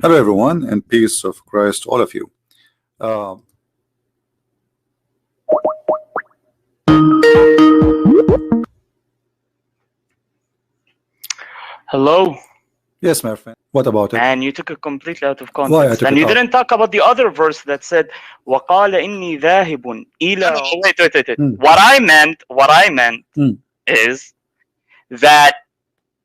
Hello everyone, and peace of Christ to all of you. Hello. Yes, my friend. What about it? And you took it completely out of Why I context. took And it you out? didn't talk about the other verse that said, وَقَالَ إِنِّي ذَاهِبٌ إِلَى. Wait. What I meant is that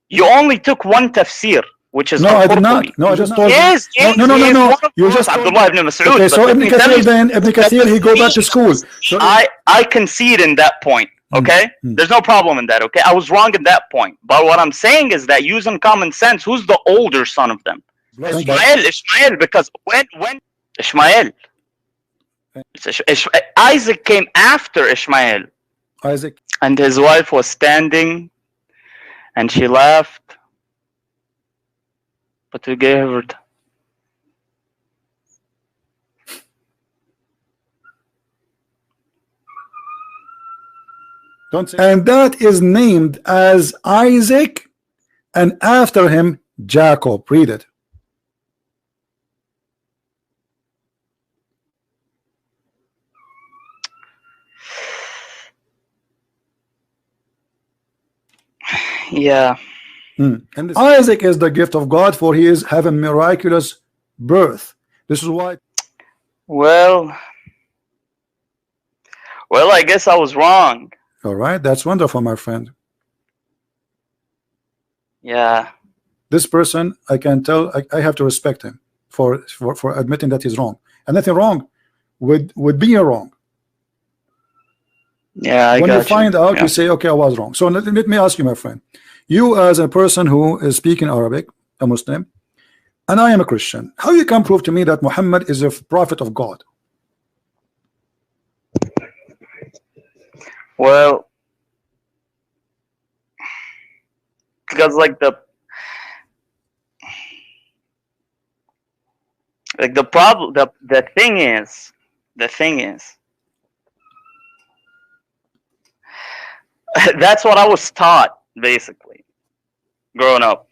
you only took one tafsir, which is No, I did not. Al-Qurtubi. No, I just told Yes, you. yes, No. one of You those, just told Abdullah ibn Mas'ud. Okay, But so let Ibn me tell Kathir you, then, Ibn Kathir, he go back to school. So I concede in that point. Okay, there's no problem in that. Okay, I was wrong in that point. But what I'm saying is that using common sense, who's the older son of them? Ishmael, because when Ishmael, Isaac came after Ishmael. Isaac. And his wife was standing, and she laughed, but we gave her. Don't say. And that is named as Isaac, and after him Jacob. Read it. Yeah. And Isaac is the gift of God, for he is having miraculous birth. This is why. Well, I guess I was wrong. All right, that's wonderful, my friend. Yeah. This person, I can tell, I have to respect him for admitting that he's wrong, and nothing wrong with being wrong. Yeah, when you find out, you say, okay, I was wrong. So let me ask you, my friend, you as a person who is speaking Arabic, a Muslim, and I am a Christian, how you can prove to me that Muhammad is a prophet of God? Well, because like the problem, the thing is that's what I was taught basically growing up.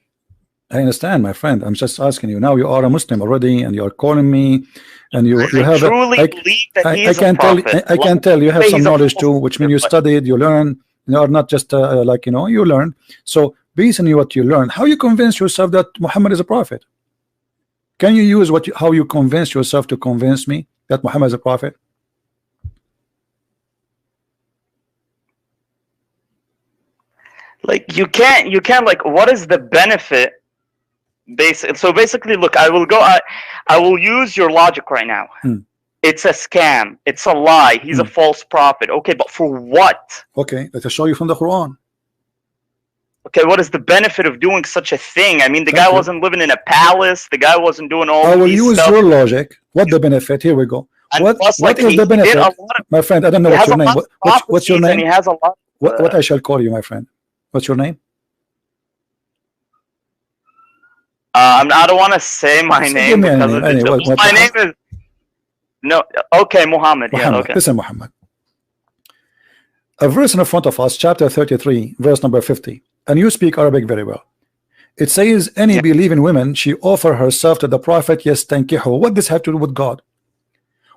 I understand, my friend. I'm just asking you. Now you are a Muslim already, and you are calling me, and you have truly believe that he is I can a prophet. I can tell you have some knowledge too, which means you studied, you learn. You are not just like you learn. So based on what you learn, how you convince yourself that Muhammad is a prophet? Can you use how you convince yourself to convince me that Muhammad is a prophet? Like you can't like, what is the benefit? So basically, look, I will use your logic right now. It's a scam, it's a lie, he's a false prophet. Okay, but for what? Okay, let us show you from the Quran. Okay, what is the benefit of doing such a thing? I mean, the guy wasn't living in a palace, the guy wasn't doing all I will these use stuff. your logic. What the benefit? Here we go. What is the benefit? My friend, I don't know what's your name. What's your name? He has a lot. What I shall call you, my friend? What's your name? I don't want to say my name because my name is Muhammad. Yeah, okay. Listen, Muhammad. A verse in front of us, chapter 33, verse number 50, and you speak Arabic very well. It says, any believing woman, she offer herself to the prophet, yes, tankihu. What does this have to do with God?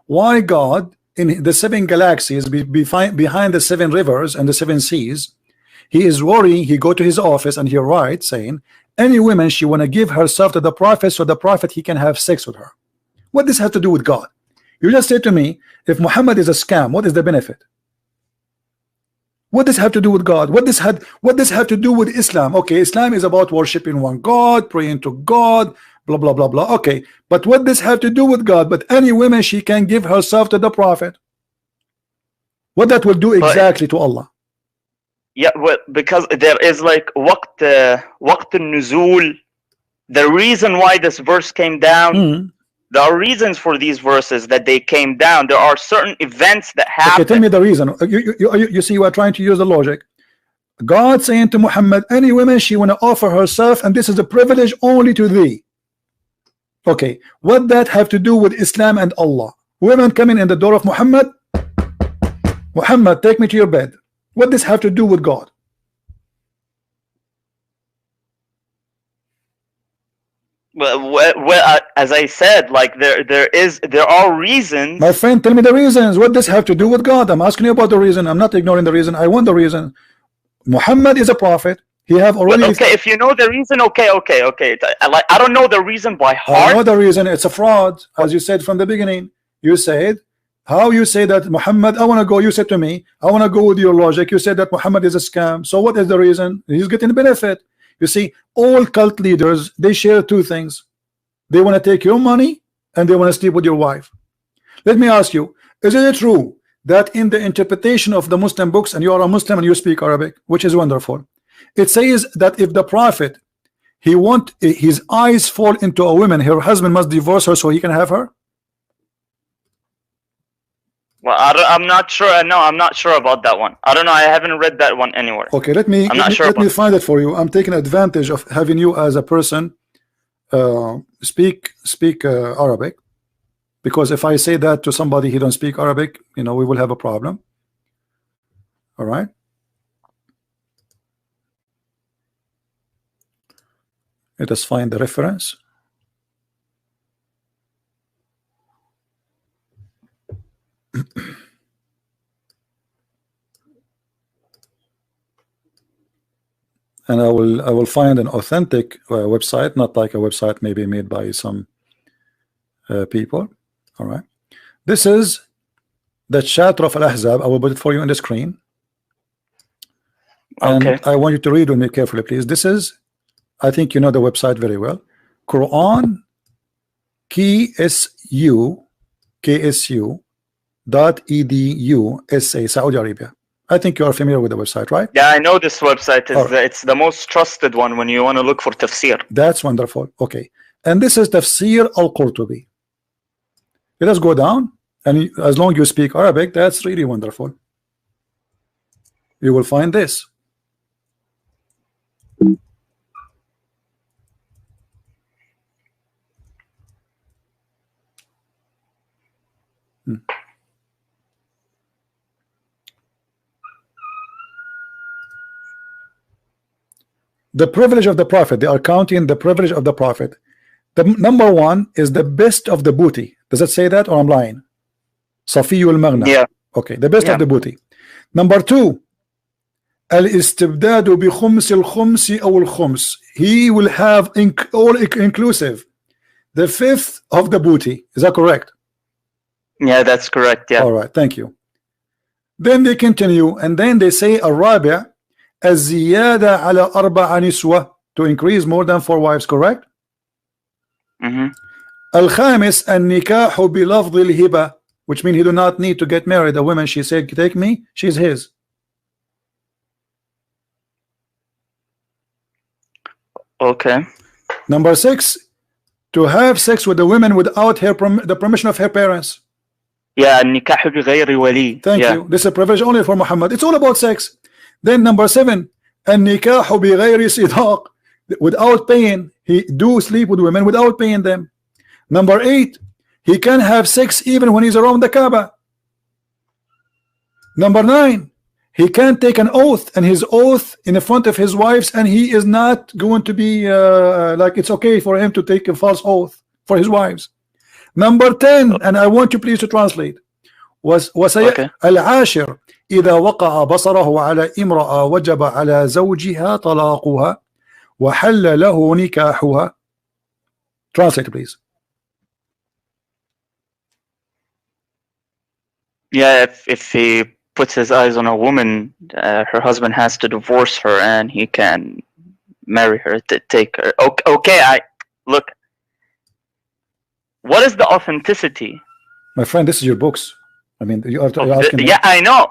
Why God in the 7 galaxies behind the 7 rivers and the 7 seas, he is worrying, he go to his office and he writes saying, any woman she want to give herself to the prophet, so the prophet he can have sex with her. What does this have to do with God? You just said to me, if Muhammad is a scam, what is the benefit? What does have to do with God? What does have to do with Islam? Okay, Islam is about worshiping one God, praying to God, blah blah blah blah. Okay, but what does have to do with God? But any woman she can give herself to the prophet. What that will do exactly to Allah? Yeah, well, because there is like waqt nuzul. The reason why this verse came down, there are reasons for these verses that they came down. There are certain events that happen. Okay, tell me the reason. You see, you are trying to use the logic. God saying to Muhammad, any woman she want to offer herself, and this is a privilege only to thee. Okay, what that have to do with Islam and Allah? Women coming in the door of Muhammad, Muhammad, take me to your bed. What does have to do with God? Well, as I said, like there are reasons. My friend, tell me the reasons. What does have to do with God? I'm asking you about the reason. I'm not ignoring the reason. I want the reason. Muhammad is a prophet. He have already. Okay, if you know the reason, okay. I don't know the reason by heart. I know the reason. It's a fraud, as you said from the beginning. You said, how you say that Muhammad? I want to go. You said to me, I want to go with your logic. You said that Muhammad is a scam. So what is the reason? He's getting the benefit. You see, all cult leaders, they share two things. They want to take your money and they want to sleep with your wife. Let me ask you, is it true that in the interpretation of the Muslim books, and you are a Muslim and you speak Arabic, which is wonderful, it says that if the prophet, he want his eyes fall into a woman, her husband must divorce her so he can have her? Well, I'm not sure. No, I'm not sure about that one. I don't know. I haven't read that one anywhere. Okay, let me find it for you. I'm taking advantage of having you as a person speak Arabic, because if I say that to somebody he don't speak Arabic, you know, we will have a problem. All right. Let us find the reference. And I will find an authentic website, not like a website maybe made by some people. All right, this is the chapter of Al-Ahzab. I will put it for you on the screen, and okay. I want you to read with me carefully, please. This is, I think you know the website very well, Quran KSU.edu SA, Saudi Arabia. I think you are familiar with the website, right? Yeah, I know this website. It's the most trusted one when you want to look for tafsir. That's wonderful. Okay, and this is Tafsir Al-Qurtubi. Let us go down, and as long as you speak Arabic, that's really wonderful. You will find this. The privilege of the prophet. They are counting the privilege of the prophet. The number one is the best of the booty. Does it say that, or I'm lying? Safiyul Maghna. Yeah. Okay, the best of the booty. Number two, al-istibdadu bi khums al-khumsi aw al-khums. He will have all inclusive. The fifth of the booty. Is that correct? Yeah, that's correct. Yeah. All right, thank you. Then they continue, and then they say الرابع الزيادة على أربع نسوة, to increase more than 4 wives, correct? الخامس النكاح بلفظ الهبة, which means he do not need to get married. A woman, she said, take me, she's his. Okay. Number 6, to have sex with the women without the permission of her parents. Yeah, النكاح بغير ولي. Thank you. This is a privilege only for Muhammad. It's all about sex. Then number 7, النكاح بغير صداق, without paying. He do sleep with women without paying them. Number 8, he can have sex even when he's around the Kaaba. Number 9, he can take an oath, and his oath in the front of his wives, and he is not going to be like it's okay for him to take a false oath for his wives. Number 10, and I want you please to translate, was العاشر إذا وقع بصره على امرأة وجب على زوجها طلاقها وحل له نكاحها. Translate please. Yeah, if he puts his eyes on a woman, her husband has to divorce her, and he can marry her, to take her. Okay, look. What is the authenticity? My friend, this is your books. I mean, you're asking me. Yeah, I know.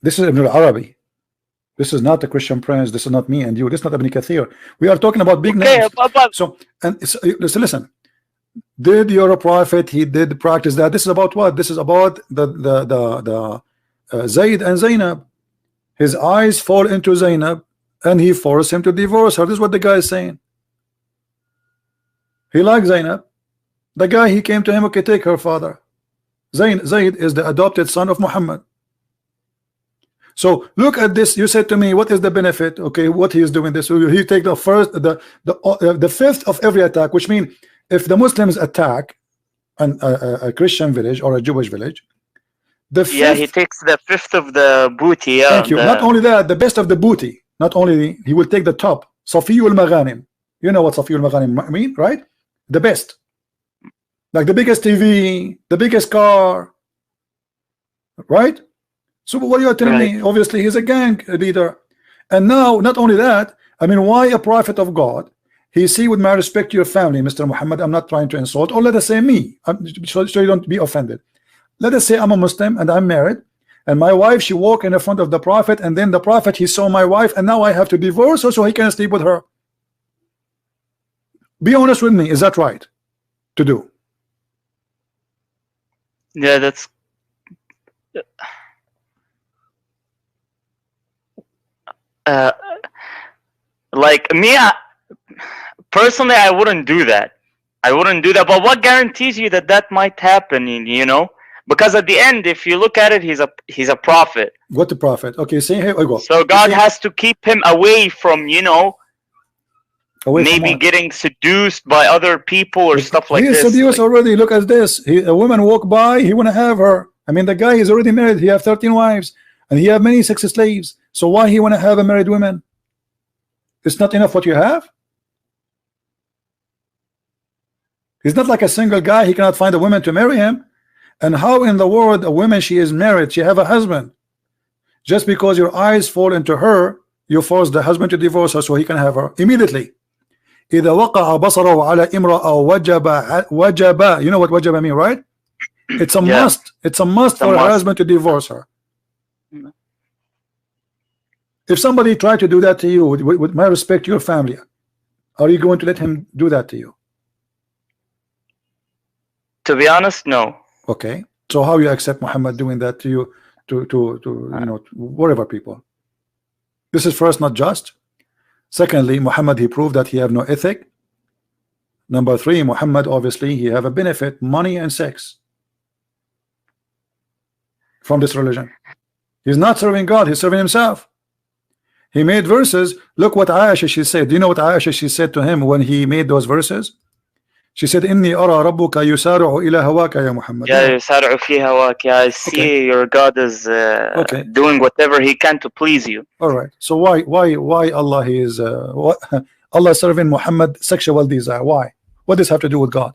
This is Ibn al-Arabi. This is not the Christian Prince. This is not me and you. This is not Ibn Kathir. We are talking about big names. So, and listen. Did your prophet, he did practice that? This is about what? This is about the Zayd and Zainab. His eyes fall into Zainab, and he forced him to divorce her. This is what the guy is saying. He liked Zainab. The guy, he came to him, okay, take her father. Zayd is the adopted son of Muhammad. So look at this. You said to me, what is the benefit? Okay, what he is doing this. So he take the first, the fifth of every attack, which means if the Muslims attack a Christian village or a Jewish village, the fifth, yeah, he takes the fifth of the booty. Yeah, thank you. Not only that, the best of the booty. Not only he will take the top. Safiyul Maghanim. You know what Safiyul Maghanim mean, right? The best. Like the biggest TV, the biggest car, right? So what you are telling me, obviously he's a gang leader. And now, not only that, I mean, why a prophet of God? He see, with my respect to your family, Mr. Muhammad, I'm not trying to insult, or let us say me, so you don't be offended. Let us say I'm a Muslim and I'm married, and my wife, she walk in the front of the prophet, and then the prophet, he saw my wife, and now I have to divorce her so he can sleep with her. Be honest with me, is that right to do? Yeah, that's like me, personally, I wouldn't do that. I wouldn't do that. But what guarantees you that that might happen? You know, because at the end, if you look at it, he's a prophet. What the prophet? Okay, say here we go. So God has to keep him away from, you know, maybe getting seduced by other people or stuff like this. He is seduced already. Look at this. A woman walk by, he want to have her. I mean, the guy is already married. He have 13 wives, and he have many sex slaves. So why he want to have a married woman? It's not enough what you have. He's not like a single guy. He cannot find a woman to marry him. And how in the world a woman, she is married, she have a husband, just because your eyes fall into her, you force the husband to divorce her so he can have her immediately. إذا وقع بصره على امرأة وجب. You know what wajaba mean, right? It's a must. It's a must for her husband to divorce her. If somebody tried to do that to you, with my respect to your family, are you going to let him do that to you? To be honest, no. Okay, so how you accept Muhammad doing that to you, to you know, whatever people? This is first not just. Secondly, Muhammad, he proved that he have no ethic. Number three, Muhammad, obviously he have a benefit, money and sex, from this religion. He's not serving God, he's serving himself. He made verses. Look what Aisha, she said. Do you know what Aisha, she said to him when he made those verses? She said, "Inni ara rabbuka yusari'u ila hawaka ya Muhammad." Yeah, yusari'u fi hawaka. I see your God is doing whatever he can to please you. All right. So why Allah is Allah serving Muhammad sexual desire? Why? What does this have to do with God?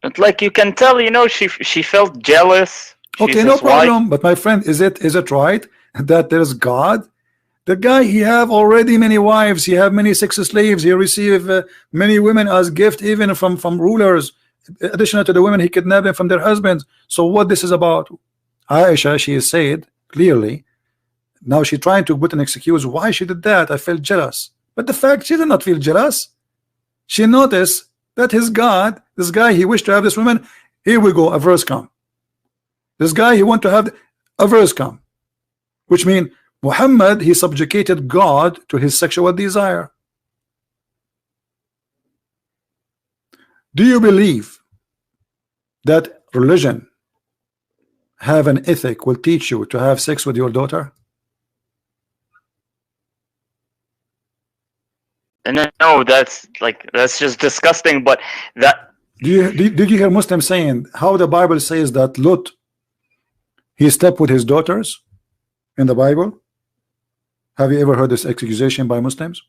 It's like you can tell, you know, she felt jealous. Okay, no problem. But my friend, is it right that there's God? The guy, he have already many wives, he have many sex slaves, he receive many women as gift, even from rulers, additional to the women he kidnapped from their husbands. So what this is about? Aisha, she is said clearly, now she trying to put an excuse why she did that. I felt jealous, but the fact, she did not feel jealous. She noticed that his God, this guy, he wished to have this woman. Here we go, a verse come. This guy, he want to have a verse come, which means Muhammad, he subjugated God to his sexual desire. Do you believe that religion have an ethic will teach you to have sex with your daughter? No, that's just disgusting. But that did you hear Muslims saying how the Bible says that Lot, he slept with his daughters in the Bible? Have you ever heard this accusation by Muslims?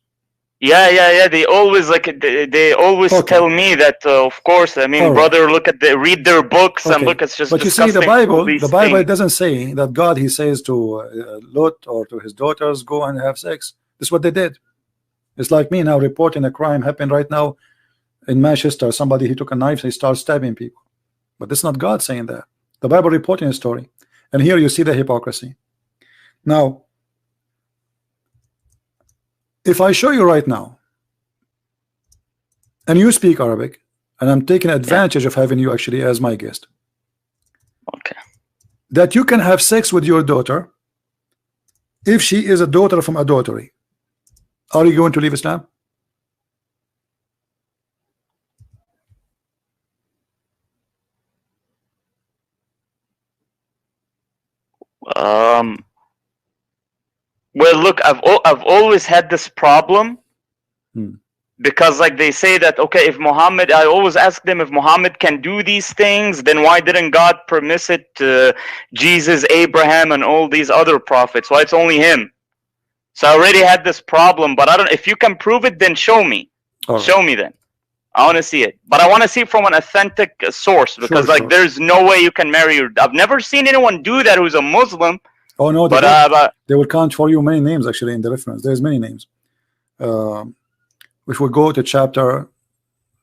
Yeah. They always tell me that. Of course, I mean, brother, read their books and look. It's just. But you see, the Bible doesn't say that God, he says to Lot or to his daughters, go and have sex. This is what they did. It's like me now reporting a crime happened right now in Manchester. Somebody, he took a knife and he started stabbing people. But this is not God saying that. The Bible reporting a story. And here you see the hypocrisy. Now, if I show you right now, and you speak Arabic, and I'm taking advantage of having you actually as my guest, okay, that you can have sex with your daughter if she is a daughter from adultery, are you going to leave Islam? Well, look, I've always had this problem. Because like they say that, okay, if Muhammad, I always ask them, if Muhammad can do these things, then why didn't God permit it to Jesus, Abraham, and all these other prophets? Why it's only him? So I already had this problem, but I don't. If you can prove it, then show me. Show me then. I want to see it, but I want to see it from an authentic source, because there's no way you can marry your. I've never seen anyone do that who's a Muslim. Oh no, they will count for you many names actually in the reference. There's many names. If we go to chapter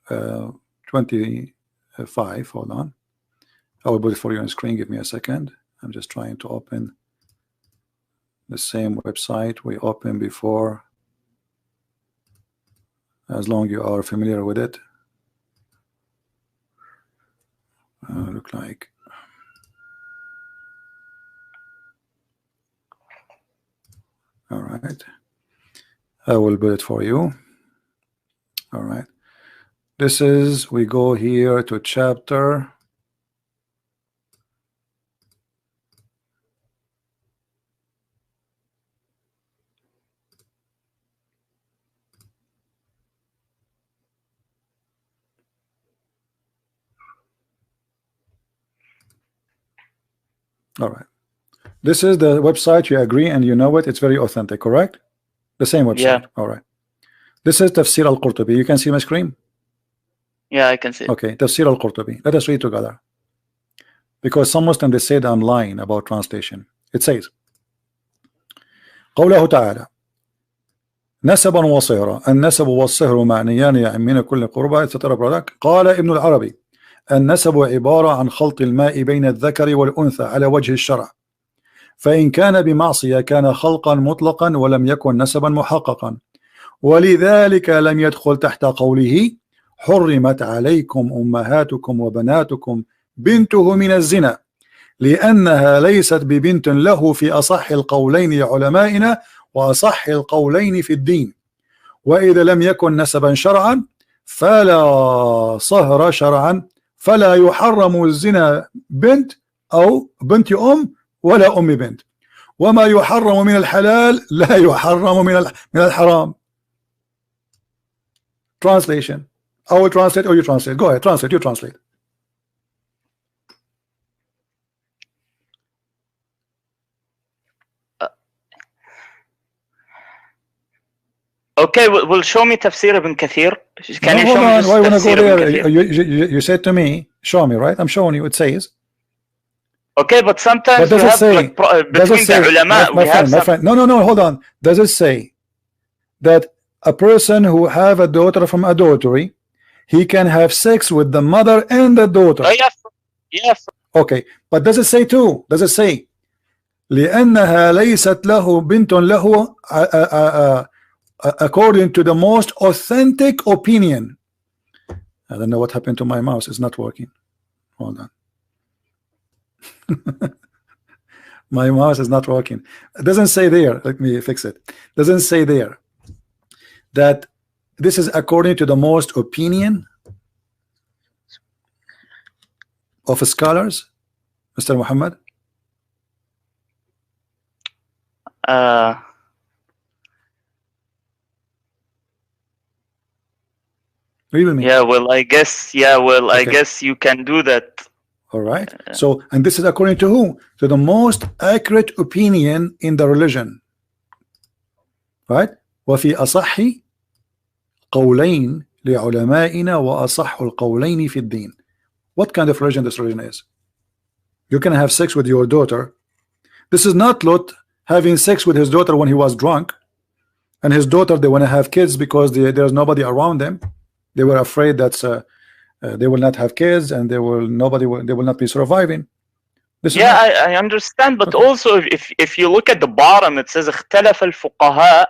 25, hold on. I will put it for you on screen. Give me a second. I'm just trying to open the same website we opened before, as long as you are familiar with it. Look like. All right. I will put it for you. All right. This is, we go here to chapter. All right. This is the website. You agree and you know it. It's very authentic, correct? The same website. Yeah. All right. This is Tafsir al-Qurtubi. You can see my screen? Yeah, I can see it. Okay, Tafsir al-Qurtubi. Let us read together. Because some Muslims, they said I'm lying about translation. It says, قوله تعالى نسبا وصهرا النسب والصهر معنيان من كل قربة etc. قال ابن العربي النسب عبارة عن خلط الماء بين الذكر والأنثى على وجه الشرع، فإن كان بمعصية كان خلقا مطلقا ولم يكن نسبا محققا، ولذلك لم يدخل تحت قوله حرمت عليكم أمهاتكم وبناتكم بنته من الزنا، لأنها ليست ببنت له في أصح القولين لعلمائنا وأصح القولين في الدين، وإذا لم يكن نسبا شرعا فلا صهر شرعا، فلا يحرم الزنا بنت أو بنت أم ولا أم بنت، وما يحرم من الحلال لا يحرم من الحرام. Translation. I will translate or you translate. Go ahead, translate. You translate. Okay, well, show me Tafsir ibn Kathir. Can you show me just why Tafsir go ibn there? Kathir? You said to me, show me, right? I'm showing you. It says. Okay, but sometimes But does we it have say, like does between it say, the ulama, my we have friend, no, hold on. Does it say that a person who have a daughter from adultery, he can have sex with the mother and the daughter? Oh, yes, yes. Okay, but does it say too? Does it say لأنها ليست له بنت له according to the most authentic opinion? I don't know what happened to my mouse. It's not working. Hold on. My mouse is not working. It doesn't say there. Let me fix it. It doesn't say there that this is according to the most opinion of scholars, Mr. Muhammad. Read with me. Yeah, well, I guess. Yeah, well, okay. I guess you can do that. All right. So, and this is according to who? To the most accurate opinion in the religion. Right? وفي أصح قولين لعلمائنا وأصح القولين في الدين. What kind of religion this religion is? You can have sex with your daughter. This is not Lot having sex with his daughter when he was drunk, and his daughter, they want to have kids because there's nobody around them. They were afraid that they will not have kids and they will not be surviving. Yeah, I understand, but okay. Also if you look at the bottom, it says اختلف الفقهاء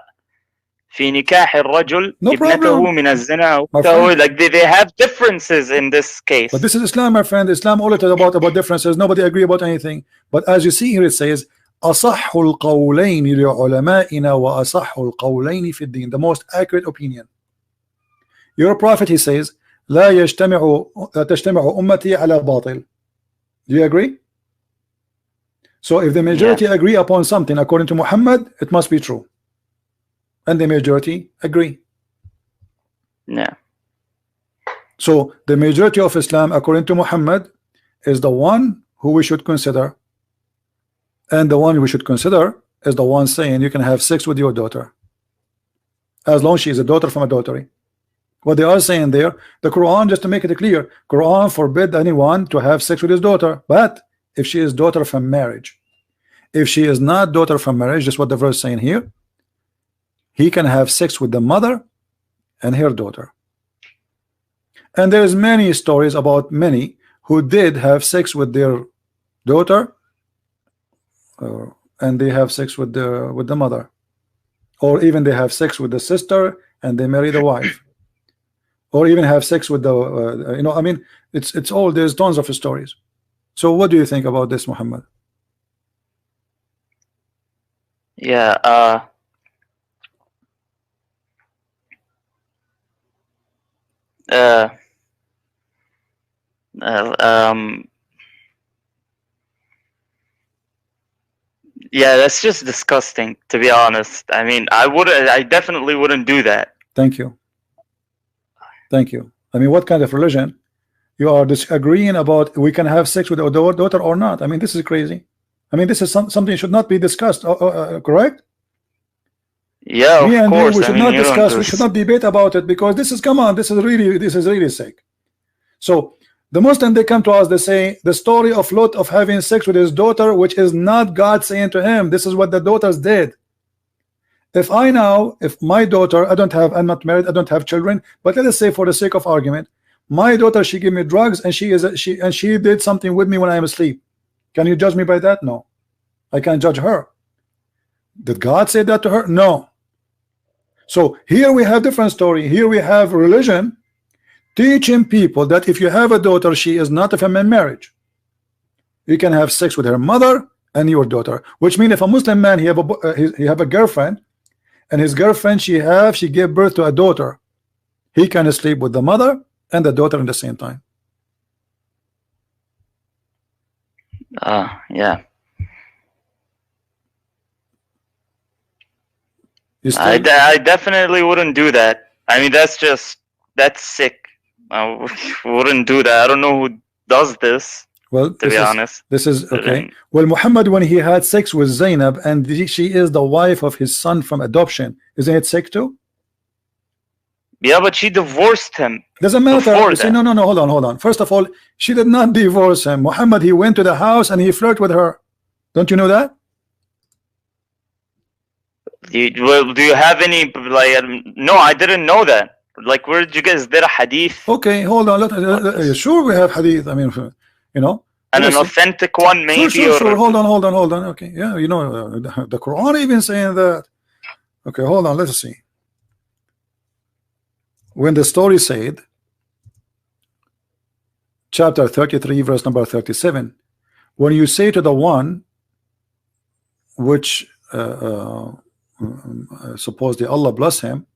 في نكاح الرجل ابنته من الزنا. So like they have differences in this case. But this is Islam, my friend. Islam all it is about differences. Nobody agree about anything. But as you see here, it says أصح القولين لعلمائنا وأصح القولين في الدين. The most accurate opinion. Your prophet, he says, لا تجتمع أمتي على باطل. Do you agree? So if the majority agree upon something according to Muhammad, it must be true, and the majority agree. Yeah. So the majority of Islam according to Muhammad is the one who we should consider, and the one we should consider is the one saying you can have sex with your daughter as long as she is a daughter from adultery. What they are saying there, the Quran, just to make it clear, Quran forbid anyone to have sex with his daughter, but if she is daughter from marriage. If she is not daughter from marriage, just what the verse saying here, he can have sex with the mother and her daughter. And there's many stories about many who did have sex with their daughter, and they have sex with the mother, or even they have sex with the sister and they marry the wife, or even have sex with the you know, I mean, it's all, there's tons of stories. So what do you think about this, Muhammad? Yeah. Yeah, that's just disgusting, to be honest. I mean, I definitely wouldn't do that. Thank you. Thank you. I mean, what kind of religion you are disagreeing about? We can have sex with our daughter or not? I mean, this is crazy. I mean, this is something should not be discussed. Correct? Yeah, Me of and course. you, we should not discuss. We should not debate about it, because this is, come on, this is really sick. So the Muslim, they come to us, they say the story of Lot of having sex with his daughter, which is not God saying to him. This is what the daughters did. If my daughter, I'm not married, I don't have children, but let us say for the sake of argument, my daughter, she gave me drugs and she did something with me when I am asleep. Can you judge me by that? No, I can't judge her. Did God say that to her? No. So here we have different story. Here we have religion teaching people that if you have a daughter, she is not of a marriage. You can have sex with her mother and your daughter, which means if a Muslim man, he have a girlfriend, and his girlfriend, she gave birth to a daughter, he can sleep with the mother and the daughter at the same time. Yeah. I definitely wouldn't do that. I mean, that's sick. I wouldn't do that. I don't know who does this. Well, to be honest, this is okay. Well, Muhammad, when he had sex with Zainab, and she is the wife of his son from adoption, isn't it sick too? Yeah, but she divorced him. Doesn't matter. See, no, hold on. First of all, she did not divorce him. Muhammad, he went to the house and he flirted with her. Don't you know that? Do you have any, like, no, I didn't know that. Like, where did you guys did a hadith? Okay, hold on. Sure, we have hadith. I mean, you know, and an authentic one, maybe. Sure. Hold on. Okay, yeah, you know, the Quran even saying that. Okay, hold on. Let's see. When the story said, chapter 33, verse number 37, when you say to the one which supposedly Allah bless him,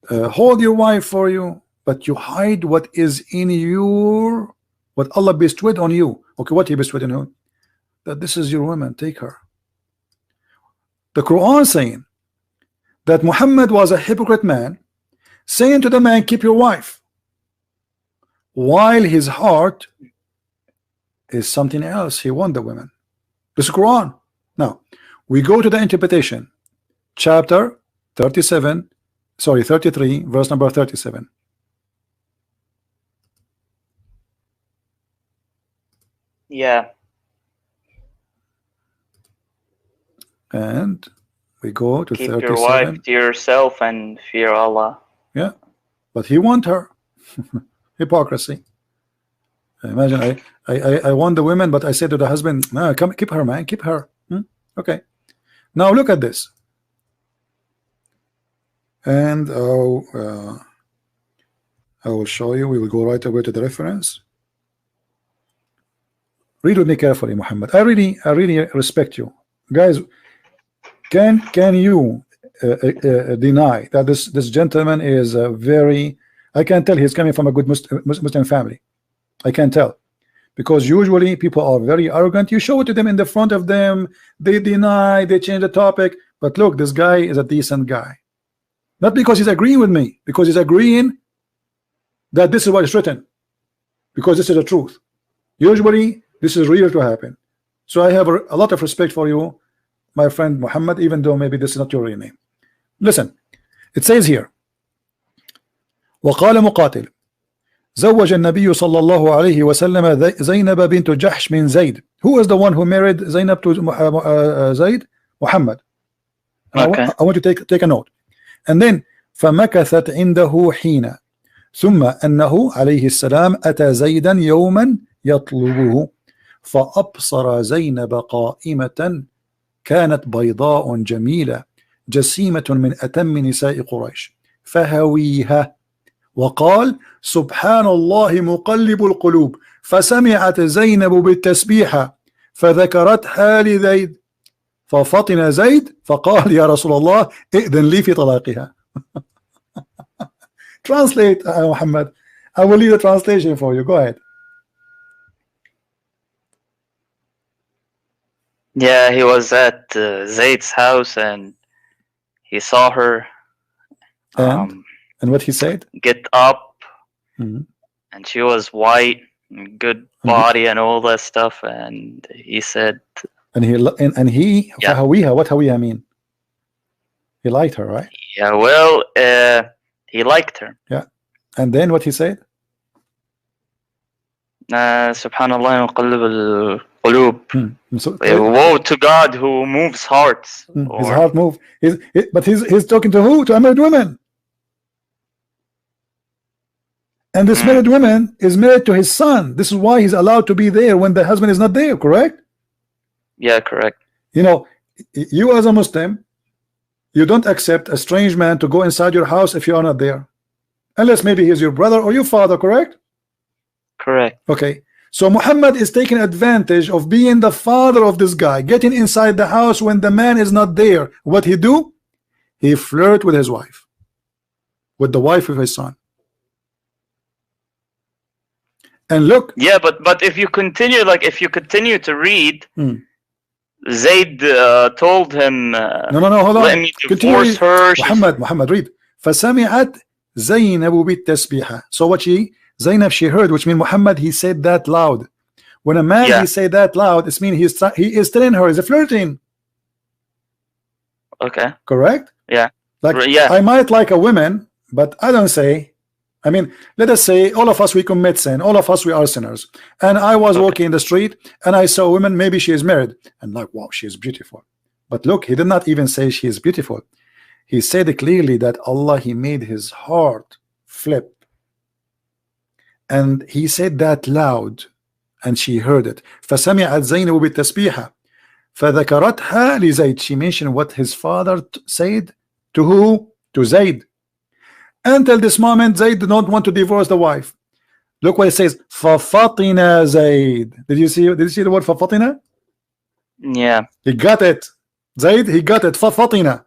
hold your wife for you, but you hide what is in your, what Allah bestowed on you. Okay, what he bestowed on you? That this is your woman, take her. The Quran saying that Muhammad was a hypocrite man, saying to the man, keep your wife, while his heart is something else. He want the women. This is Quran. Now we go to the interpretation, chapter 33, verse number 37. Yeah. And we go to keep 37. Your wife to yourself and fear Allah. Yeah, but he want her. Hypocrisy. Imagine I want the women, but I say to the husband, no, come keep her, man, keep her. Okay, now look at this. And I will show you. We will go right away to the reference. Read with me carefully, Muhammad. I really respect you, guys. Can you deny that this gentleman is very? I can tell he's coming from a good Muslim family. I can tell, because usually people are very arrogant. You show it to them in the front of them, they deny, they change the topic. But look, this guy is a decent guy, not because he's agreeing with me, because he's agreeing that this is what is written, because this is the truth. Usually this is real to happen. So I have a lot of respect for you, my friend Muhammad, even though maybe this is not your real name. Listen, it says here, وقال مقاتل زوج النبي صلى الله عليه وسلم زينب بنت جحش من زيد. Who is the one who married Zainab to Zayd? Muhammad. Okay. I want to take a note. And then فمكثت عنده حين ثم أنه عليه السلام أتى زيدا يوما يطلبه فأبصر زينب قائمة كانت بيضاء جميلة جسيمة من أتم نساء قريش فهويها وقال سبحان الله مقلب القلوب فسمعت زينب بالتسبيحة فذكرتها لزيد ففطن زيد فقال يا رسول الله ائذن لي في طلاقها. Translate, Muhammad. I will leave the translation for you. Go ahead. Yeah, he was at Zayd's house and he saw her. And what he said? Get up. Mm-hmm. And she was white, good body, and all that stuff. And he said, and he yeah. فهويها, what هويها mean? He liked her, right? Yeah, well, he liked her. Yeah. And then what he said? Subhanallah muqallib al-qulub. So, woe to God who moves hearts. His heart moved. But he's talking to who? To a married woman. And this married woman is married to his son. This is why he's allowed to be there when the husband is not there, correct? Yeah, correct. You know, you as a Muslim, you don't accept a strange man to go inside your house if you are not there. Unless maybe he's your brother or your father, correct? Correct. Okay. So Muhammad is taking advantage of being the father of this guy, getting inside the house when the man is not there. What he do? He flirt with his wife, with the wife of his son. And look. Yeah, but if you continue, to read, Zayd told him, no, hold on. Let me divorce her. Muhammad, read. فسمعت زينب بالتسبيحة. So what Zainab, she heard, which means Muhammad, he said that loud. When a man he say that loud, it means he is telling her, he's flirting. Okay. Correct? Yeah. Yeah. I might like a woman, but I don't say. I mean, let us say all of us, we commit sin. All of us, we are sinners. And I was walking in the street and I saw a woman, maybe she is married. And like, wow, she is beautiful. But look, he did not even say she is beautiful. He said clearly that Allah, he made his heart flip. And he said that loud and she heard it. فسمعت زينب بالتسبيحة فذكرتها لزيد. She mentioned what his father said to who? To Zayd. Until this moment, Zayd did not want to divorce the wife. Look what it says. فَفَطِنَ Zayd. Did you see the word فَفَطِنَ? Yeah. He got it. Zayd, he got it. فَفَطِنَ.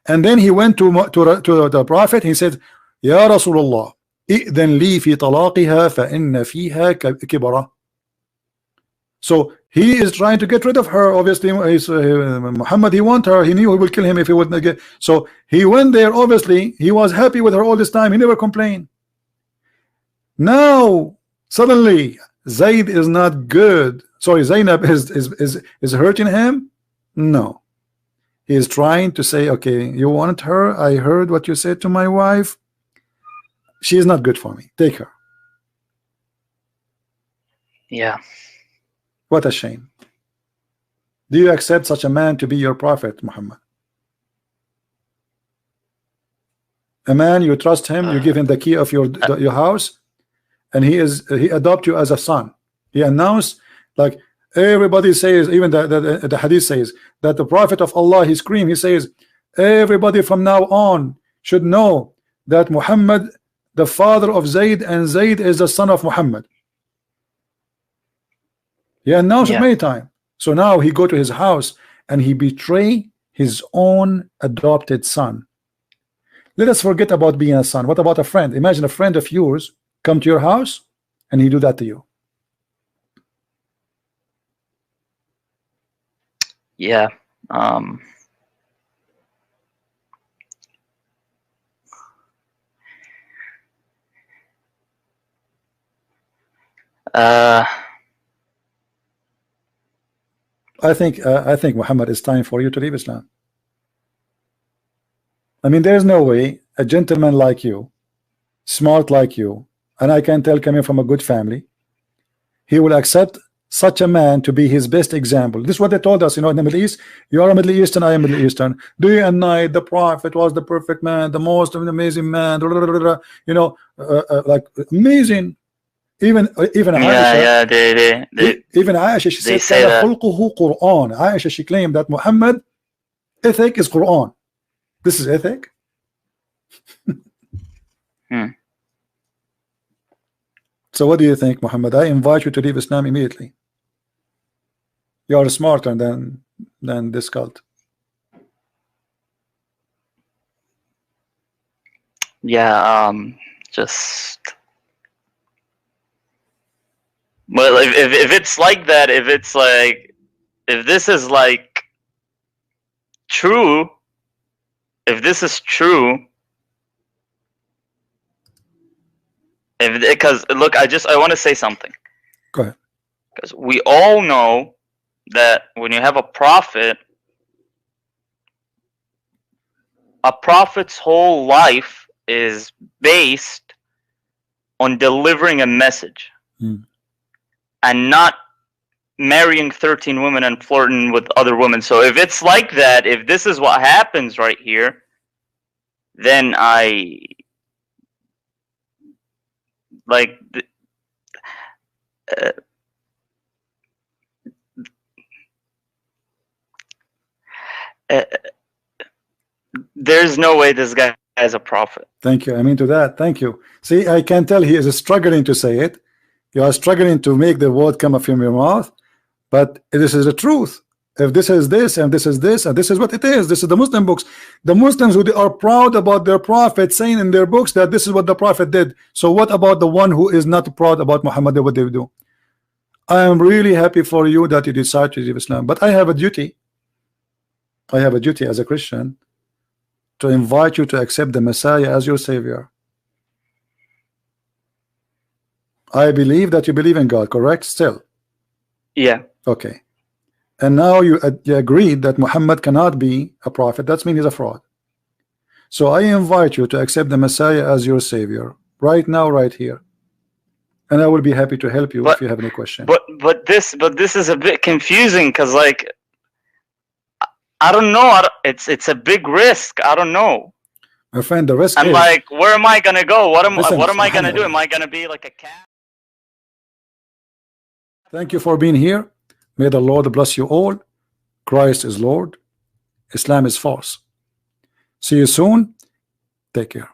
And then he went to the prophet. He said, يا رسول الله إذن لي في طلاقها فإن فيها كبرة. So he is trying to get rid of her. Obviously, Muhammad, he want her. He knew he will kill him if he wouldn't get. So he went there. Obviously, he was happy with her all this time. He never complained. Now suddenly Zayd is not good. Sorry, Zainab is hurting him. No, he is trying to say, okay, you want her? I heard what you said to my wife. She is not good for me. Take her. Yeah. What a shame. Do you accept such a man to be your prophet, Muhammad? A man, you trust him, you give him the key of your house, and he adopt you as a son. He announced, like everybody says, even the hadith says that the prophet of Allah, he screamed, he says, everybody from now on should know that Muhammad, the father of Zayd, and Zayd is the son of Muhammad. He announced it many times. So now he go to his house and he betray his own adopted son. Let us forget about being a son. What about a friend? Imagine a friend of yours come to your house and he do that to you. Yeah. I think Muhammad, it's time for you to leave Islam. I mean, there's no way a gentleman like you, smart like you, and I can tell coming from a good family, he will accept such a man to be his best example. This is what they told us, you know, in the Middle East. You are a Middle Eastern, I am Middle Eastern. Day and night, the Prophet was the perfect man, the most amazing man, you know, like amazing. Even Aisha, even Aisha, she said خلقه Quran. Aisha, she claimed that Muhammad ethic is Quran. This is ethic. So what do you think, Muhammad? I invite you to leave Islam immediately. You are smarter than this cult. Yeah, just well, if it's like that, if it's like, if this is like true, if this is true, because look, I want to say something. Go ahead. Because we all know that when you have a prophet's whole life is based on delivering a message and not marrying 13 women and flirting with other women. So if it's like that, if this is what happens right here, then I like there's no way this guy is a prophet. Thank you. I mean to that. Thank you. See, I can tell he is struggling to say it. You are struggling to make the word come from your mouth, but this is the truth. If this is this and this is this and this is what it is, this is the Muslim books. The Muslims who are proud about their prophet saying in their books that this is what the prophet did. So what about the one who is not proud about Muhammad, what they do? I am really happy for you that you decide to leave Islam, but I have a duty. I have a duty as a Christian to invite you to accept the Messiah as your savior. I believe that you believe in God, correct? Still? Yeah. Okay. And now you agreed that Muhammad cannot be a prophet. That means he's a fraud. So I invite you to accept the Messiah as your savior right now, right here. And I will be happy to help you if you have any question. But this is a bit confusing because, like, I don't know. It's a big risk. I don't know. My friend, the risk is... like, where am I gonna go? What am I gonna do? Am I gonna be like a cat? Thank you for being here. May the Lord bless you all. Christ is Lord. Islam is false. See you soon. Take care.